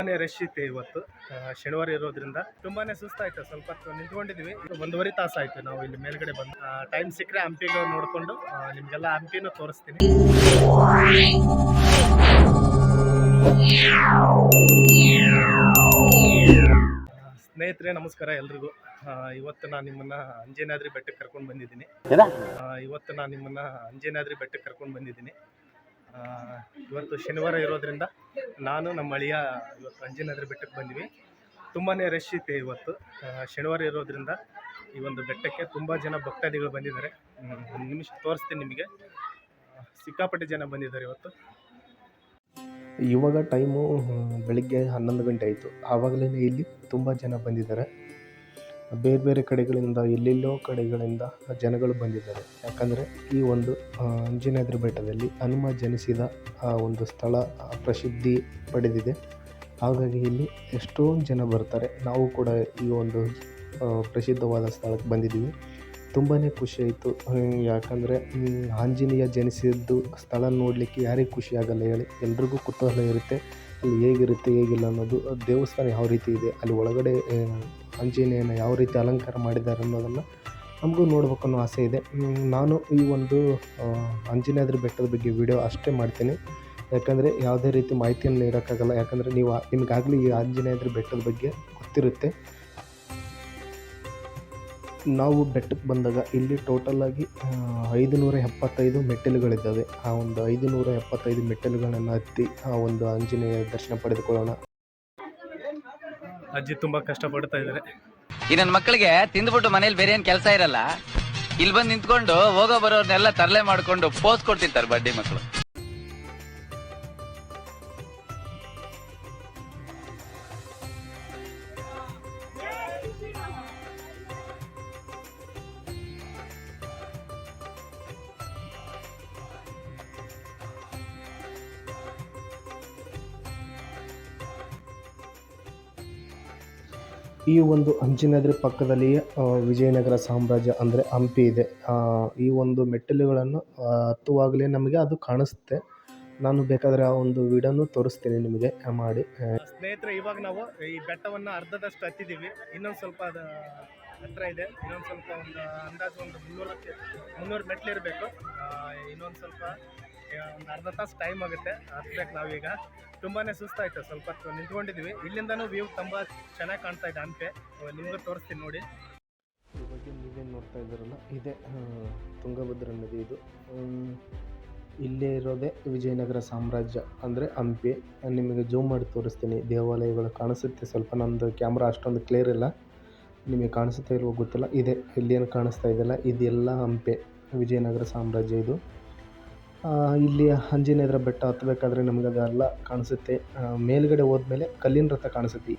ತುಂಬಾನೇ ರಶ್ ಇತ್ತು ಇವತ್ತು. ಶನಿವಾರ ಇರೋದ್ರಿಂದ ತುಂಬಾನೇ ಸುಸ್ತಾಯ್ತು. ಸ್ವಲ್ಪ ಹೊತ್ತು ನಿಂತ್ಕೊಂಡಿದ್ವಿ. 1.5 ತಾಸು ಆಯ್ತು ನಾವು ಇಲ್ಲಿ ಮೇಲ್ಗಡೆ ಬಂದು. ಟೈಮ್ ಸಿಕ್ಕರೆ ಹಂಪಿಗೆ ನೋಡ್ಕೊಂಡು ನಿಮ್ಗೆಲ್ಲ ಹಂಪಿನೂ ತೋರಿಸ್ತೀನಿ. ಸ್ನೇಹಿತರೆ ನಮಸ್ಕಾರ ಎಲ್ರಿಗೂ. ಇವತ್ತು ನಾನು ನಿಮ್ಮನ್ನ ಅಂಜನಾದ್ರಿ ಬೆಟ್ಟಕ್ಕೆ ಕರ್ಕೊಂಡು ಬಂದಿದ್ದೀನಿ. ಇವತ್ತು ಶನಿವಾರ ಇರೋದ್ರಿಂದ ನಾನು ನಮ್ಮ ಅಳಿಯ ಇವತ್ತು ಅಂಜನಾದ್ರಿ ಬೆಟ್ಟಕ್ಕೆ ಬಂದ್ವಿ. ತುಂಬಾ ರಶ್ ಇತ್ತು ಇವತ್ತು. ಶನಿವಾರ ಇರೋದ್ರಿಂದ ಈ ಒಂದು ಬೆಟ್ಟಕ್ಕೆ ತುಂಬ ಜನ ಭಕ್ತಾದಿಗಳು ಬಂದಿದ್ದಾರೆ. ಒಂದು ನಿಮಿಷ ತೋರಿಸ್ತೀನಿ ನಿಮಗೆ. ಸಿಕ್ಕಾಪಟ್ಟೆ ಜನ ಬಂದಿದ್ದಾರೆ ಇವತ್ತು. ಇವಾಗ ಟೈಮು ಬೆಳಿಗ್ಗೆ 11 ಗಂಟೆ ಆಯಿತು. ಆವಾಗಲೇ ಇಲ್ಲಿ ತುಂಬ ಜನ ಬಂದಿದ್ದಾರೆ. ಬೇರೆ ಬೇರೆ ಕಡೆಗಳಿಂದ ಎಲ್ಲೆಲ್ಲೋ ಕಡೆಗಳಿಂದ ಜನಗಳು ಬಂದಿದ್ದಾರೆ. ಯಾಕಂದರೆ ಈ ಒಂದು ಅಂಜನಾದ್ರಿ ಬೆಟ್ಟದಲ್ಲಿ ಹನುಮ ಜನಿಸಿದ ಒಂದು ಸ್ಥಳ ಪ್ರಸಿದ್ಧಿ ಪಡೆದಿದೆ. ಹಾಗಾಗಿ ಇಲ್ಲಿ ಎಷ್ಟೊಂದು ಜನ ಬರ್ತಾರೆ. ನಾವು ಕೂಡ ಈ ಒಂದು ಪ್ರಸಿದ್ಧವಾದ ಸ್ಥಳಕ್ಕೆ ಬಂದಿದ್ದೀವಿ. ತುಂಬಾ ಖುಷಿ ಆಯಿತು. ಯಾಕಂದರೆ ಆಂಜನೇಯ ಜನಿಸಿದ್ದು ಸ್ಥಳ ನೋಡಲಿಕ್ಕೆ ಯಾರಿಗೆ ಖುಷಿ ಆಗಲ್ಲ ಹೇಳಿ. ಎಲ್ರಿಗೂ ಕುತೂಹಲ ಇರುತ್ತೆ, ಅಲ್ಲಿ ಹೇಗಿರುತ್ತೆ ಹೇಗಿಲ್ಲ ಅನ್ನೋದು. ದೇವಸ್ಥಾನ ಯಾವ ರೀತಿ ಇದೆ, ಅಲ್ಲಿ ಒಳಗಡೆ ಆಂಜನೇಯನ ಯಾವ ರೀತಿ ಅಲಂಕಾರ ಮಾಡಿದ್ದಾರೆ ಅನ್ನೋದನ್ನು ನಮಗೂ ನೋಡಬೇಕು ಅನ್ನೋ ಆಸೆ ಇದೆ. ನಾನು ಈ ಒಂದು ಅಂಜನಾದ್ರಿ ಬೆಟ್ಟದ ಬಗ್ಗೆ ವಿಡಿಯೋ ಅಷ್ಟೇ ಮಾಡ್ತೀನಿ. ಯಾಕಂದರೆ ಯಾವುದೇ ರೀತಿ ಮಾಹಿತಿಯನ್ನು ನೀಡೋಕ್ಕಾಗಲ್ಲ. ಯಾಕಂದರೆ ನಿಮಗಾಗಲಿ ಈ ಆಂಜನಾದ್ರಿ ಬೆಟ್ಟದ ಬಗ್ಗೆ ಗೊತ್ತಿರುತ್ತೆ. ನಾವು ಬೆಟ್ಟಕ್ಕೆ ಬಂದಾಗ ಇಲ್ಲಿ ಟೋಟಲಾಗಿ 575 ಮೆಟ್ಟಿಲುಗಳಿದ್ದಾವೆ. ಆ ಒಂದು 575 ಮೆಟ್ಟಿಲುಗಳನ್ನು ಹತ್ತಿ ಆ ಒಂದು ಆಂಜನೇಯ ದರ್ಶನ ಪಡೆದುಕೊಳ್ಳೋಣ. ಅಜ್ಜಿ ತುಂಬ ಕಷ್ಟಪಡ್ತಾ ಇದ್ದಾರೆ. ಈ ನನ್ನ ಮಕ್ಕಳಿಗೆ ತಿಂದ್ಬಿಟ್ಟು ಮನೇಲಿ ಬೇರೆ ಏನು ಕೆಲಸ ಇರಲ್ಲ, ಇಲ್ಲಿ ಬಂದು ನಿಂತ್ಕೊಂಡು ಹೋಗೋ ಬರೋರ್ನೆಲ್ಲ ತರಲೆ ಮಾಡ್ಕೊಂಡು ಪೋಸ್ ಕೊಡ್ತಿರ್ತಾರೆ ಬಡ್ಡಿ ಮಕ್ಕಳು. ಈ ಒಂದು ಅಂಜನಾದ್ರಿ ಪಕ್ಕದಲ್ಲಿಯೇ ವಿಜಯನಗರ ಸಾಮ್ರಾಜ್ಯ ಅಂದರೆ ಹಂಪಿ ಇದೆ. ಈ ಒಂದು ಮೆಟ್ಟಿಲುಗಳನ್ನು ಹತ್ತುವಾಗಲೇ ನಮಗೆ ಅದು ಕಾಣಿಸುತ್ತೆ. ನಾನು ಬೇಕಾದರೆ ಆ ಒಂದು ವಿಡಿಯೋನು ತೋರಿಸ್ತೀನಿ ನಿಮಗೆ ಮಾಡಿ. ಸ್ನೇಹಿತರೆ, ಇವಾಗ ನಾವು ಈ ಬೆಟ್ಟವನ್ನು ಅರ್ಧದಷ್ಟು ಹತ್ತಿದ್ದೀವಿ. ಇನ್ನೊಂದು ಸ್ವಲ್ಪ ಅದು ಹತ್ರ ಇದೆ. ಇನ್ನೊಂದು ಸ್ವಲ್ಪ ಒಂದು ಅಂದಾಜು ಒಂದು 300 ಮೆಟ್ಲು ಇರಬೇಕು. ಇನ್ನೊಂದು ಸ್ವಲ್ಪ ಒಂದು ಅರ್ಧ ತಾಸು ಟೈಮ್ ಆಗುತ್ತೆ ಹತ್ಬೇಕು. ನಾವೀಗ ತುಂಬಾ ಸುಸ್ತಾಯಿತು. ಸ್ವಲ್ಪ ಹೊತ್ತು ನಿಂತ್ಕೊಂಡಿದ್ವಿ. ಇಲ್ಲಿಂದನೂ ವ್ಯೂ ತುಂಬ ಚೆನ್ನಾಗಿ ಕಾಣ್ತಾ ಇದೆ ಹಂಪೆ. ನಿಮಗೂ ತೋರಿಸ್ತೀನಿ ನೋಡಿ. ಇವಾಗ ನೀವೇನು ನೋಡ್ತಾ ಇದ್ದೀರಲ್ಲ, ಇದೇ ತುಂಗಭದ್ರಾ ನದಿ. ಇದು ಇಲ್ಲೇ ಇರೋದೇ ವಿಜಯನಗರ ಸಾಮ್ರಾಜ್ಯ ಅಂದರೆ ಹಂಪಿ. ನಿಮಗೆ ಜೂಮ್ ಮಾಡಿ ತೋರಿಸ್ತೀನಿ. ದೇವಾಲಯಗಳು ಕಾಣಿಸುತ್ತೆ. ಸ್ವಲ್ಪ ನಮ್ಮದು ಕ್ಯಾಮ್ರಾ ಅಷ್ಟೊಂದು ಕ್ಲಿಯರ್ ಇಲ್ಲ, ನಿಮಗೆ ಕಾಣಿಸುತ್ತಾ ಇಲ್ವೋ ಗೊತ್ತಿಲ್ಲ. ಇದೆ ಇಲ್ಲೇನು ಕಾಣಿಸ್ತಾ ಇದೆಯಲ್ಲ, ಇದೆಲ್ಲ ಹಂಪೆ, ವಿಜಯನಗರ ಸಾಮ್ರಾಜ್ಯ ಇದು. ಇಲ್ಲಿ ಆಂಜನೇಯರ ಬೆಟ್ಟ ಹತ್ತಬೇಕಾದ್ರೆ ನಮಗೆ ಅದೆಲ್ಲ ಕಾಣಿಸುತ್ತೆ. ಮೇಲ್ಗಡೆ ಹೋದ್ಮೇಲೆ ಕಲ್ಲಿನ ರಥ ಕಾಣಿಸುತ್ತೆ.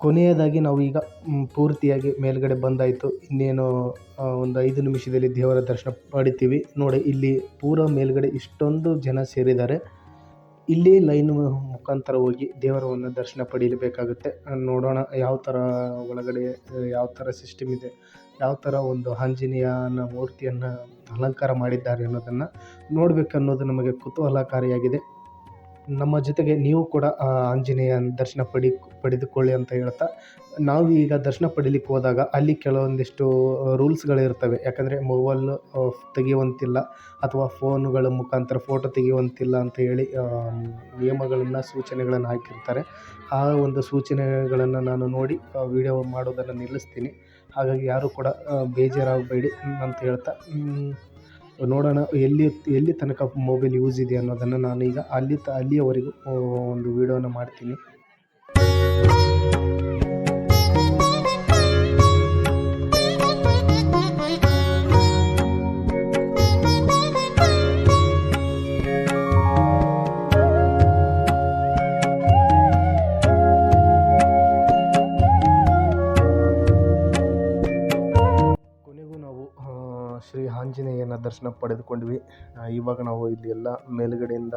ಕೊನೆಯದಾಗಿ ನಾವು ಈಗ ಪೂರ್ತಿಯಾಗಿ ಮೇಲ್ಗಡೆ ಬಂದಾಯಿತು. ಇನ್ನೇನು ಒಂದು 5 ನಿಮಿಷದಲ್ಲಿ ದೇವರ ದರ್ಶನ ಪಡಿತೀವಿ. ನೋಡಿ, ಇಲ್ಲಿ ಪೂರ ಮೇಲ್ಗಡೆ ಇಷ್ಟೊಂದು ಜನ ಸೇರಿದ್ದಾರೆ. ಇಲ್ಲಿ ಲೈನ್ ಮುಖಾಂತರ ಹೋಗಿ ದೇವರವನ್ನು ದರ್ಶನ ಪಡೀಬೇಕಾಗುತ್ತೆ. ನೋಡೋಣ ಯಾವ ಥರ ಒಳಗಡೆ ಯಾವ ಥರ ಸಿಸ್ಟಮ್ ಇದೆ, ಯಾವ ಥರ ಒಂದು ಆಂಜನೇಯನ ಮೂರ್ತಿಯನ್ನು ಅಲಂಕಾರ ಮಾಡಿದ್ದಾರೆ ಅನ್ನೋದನ್ನು ನೋಡಬೇಕನ್ನೋದು ನಮಗೆ ಕುತೂಹಲಕಾರಿಯಾಗಿದೆ. ನಮ್ಮ ಜೊತೆಗೆ ನೀವು ಕೂಡ ಆಂಜನೇಯ ದರ್ಶನ ಪಡೆದುಕೊಳ್ಳಿ ಅಂತ ಹೇಳ್ತಾ, ನಾವು ಈಗ ದರ್ಶನ ಪಡೀಲಿಕ್ಕೆ ಹೋದಾಗ ಅಲ್ಲಿ ಕೆಲವೊಂದಿಷ್ಟು ರೂಲ್ಸ್ಗಳಿರ್ತವೆ. ಯಾಕಂದರೆ ಮೊಬೈಲ್ ತೆಗೆಯುವಂತಿಲ್ಲ ಅಥವಾ ಫೋನುಗಳ ಮುಖಾಂತರ ಫೋಟೋ ತೆಗೆಯುವಂತಿಲ್ಲ ಅಂತ ಹೇಳಿ ನಿಯಮಗಳನ್ನು ಸೂಚನೆಗಳನ್ನು ಹಾಕಿರ್ತಾರೆ. ಆ ಒಂದು ಸೂಚನೆಗಳನ್ನು ನಾನು ನೋಡಿ ವಿಡಿಯೋ ಮಾಡೋದನ್ನು ನಿಲ್ಲಿಸ್ತೀನಿ. ಹಾಗಾಗಿ ಯಾರೂ ಕೂಡ ಬೇಜಾರಾಗಬೇಡಿ ಅಂತ ಹೇಳ್ತಾ, ನೋಡೋಣ ಎಲ್ಲಿ ತನಕ ಮೊಬೈಲ್ ಯೂಸ್ ಇದೆ ಅನ್ನೋದನ್ನು ನಾನೀಗ ಅಲ್ಲಿಯವರೆಗೂ ಒಂದು ವೀಡಿಯೋನ ಮಾಡ್ತೀನಿ. ಕೊನೆಗೂ ನಾವು ಶ್ರೀ ಆಂಜನೇಯನ ದರ್ಶನ ಪಡೆದುಕೊಂಡ್ವಿ. ಇವಾಗ ನಾವು ಇಲ್ಲಿ ಎಲ್ಲ ಮೇಲುಗಡೆಯಿಂದ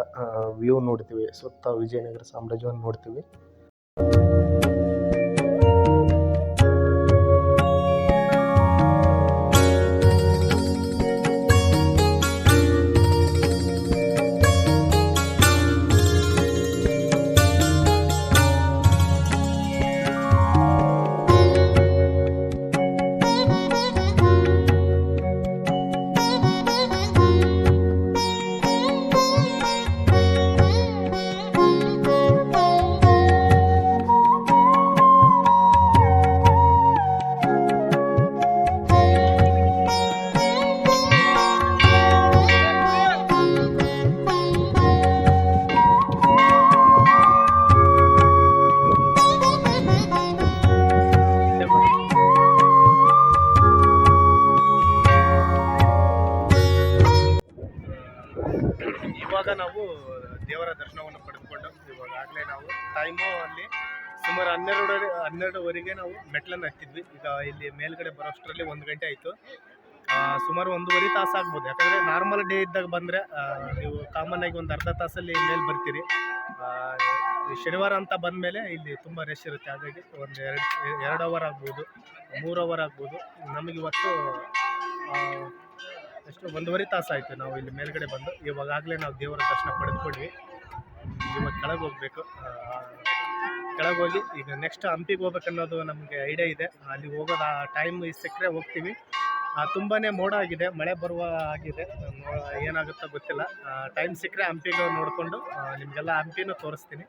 ವ್ಯೂ ನೋಡ್ತೀವಿ, ಸುತ್ತ ವಿಜಯನಗರ ಸಾಮ್ರಾಜ್ಯವನ್ನು ನೋಡ್ತೀವಿ. ಇವಾಗ ನಾವು ದೇವರ ದರ್ಶನವನ್ನು ಪಡೆದುಕೊಂಡು ಇವಾಗಲೇ ನಾವು ಟೈಮು ಅಲ್ಲಿ ಸುಮಾರು 12ವರೆಗೆ ನಾವು ಮೆಟ್ಲನ್ನು ಹತ್ತಿದ್ವಿ. ಈಗ ಇಲ್ಲಿ ಮೇಲ್ಗಡೆ ಬರೋಷ್ಟರಲ್ಲಿ 1 ಗಂಟೆ ಆಯಿತು. ಸುಮಾರು 1.5 ತಾಸು ಆಗ್ಬೋದು. ಯಾಕಂದರೆ ನಾರ್ಮಲ್ ಡೇ ಇದ್ದಾಗ ಬಂದರೆ ನೀವು ಕಾಮನ್ ಆಗಿ ಒಂದು ಅರ್ಧ ತಾಸಲ್ಲಿ ಮೇಲೆ ಬರ್ತೀರಿ. ಶನಿವಾರ ಅಂತ ಬಂದಮೇಲೆ ಇಲ್ಲಿ ತುಂಬ ರಶ್ ಇರುತ್ತೆ. ಹಾಗಾಗಿ ಒಂದು 2 ಅವರ್ ಆಗ್ಬೋದು, 3 ಅವರ್ ಆಗ್ಬೋದು. ನಮಗೆ ಇವತ್ತು ಎಷ್ಟು 1.5 ತಾಸು ಆಯಿತು ನಾವು ಇಲ್ಲಿ ಮೇಲ್ಗಡೆ ಬಂದು. ಇವಾಗಲೇ ನಾವು ದೇವರ ದರ್ಶನ ಪಡೆದುಕೊಂಡ್ವಿ. ಇವಾಗ ಕೆಳಗೆ ಹೋಗಬೇಕು. ಕೆಳಗೆ ಹೋಗಿ ಈಗ ನೆಕ್ಸ್ಟ್ ಹಂಪಿಗೆ ಹೋಗ್ಬೇಕನ್ನೋದು ನಮಗೆ ಐಡಿಯಾ ಇದೆ. ಅಲ್ಲಿ ಹೋಗೋದು ಟೈಮ್ ಸಿಕ್ಕರೆ ಹೋಗ್ತೀವಿ. ತುಂಬಾ ಮೋಡ ಆಗಿದೆ, ಮಳೆ ಬರುವ ಆಗಿದೆ. ಏನಾಗುತ್ತೋ ಗೊತ್ತಿಲ್ಲ. ಟೈಮ್ ಸಿಕ್ಕರೆ ಹಂಪಿಗೆ ನೋಡಿಕೊಂಡು ನಿಮಗೆಲ್ಲ ಹಂಪಿನೂ ತೋರಿಸ್ತೀನಿ.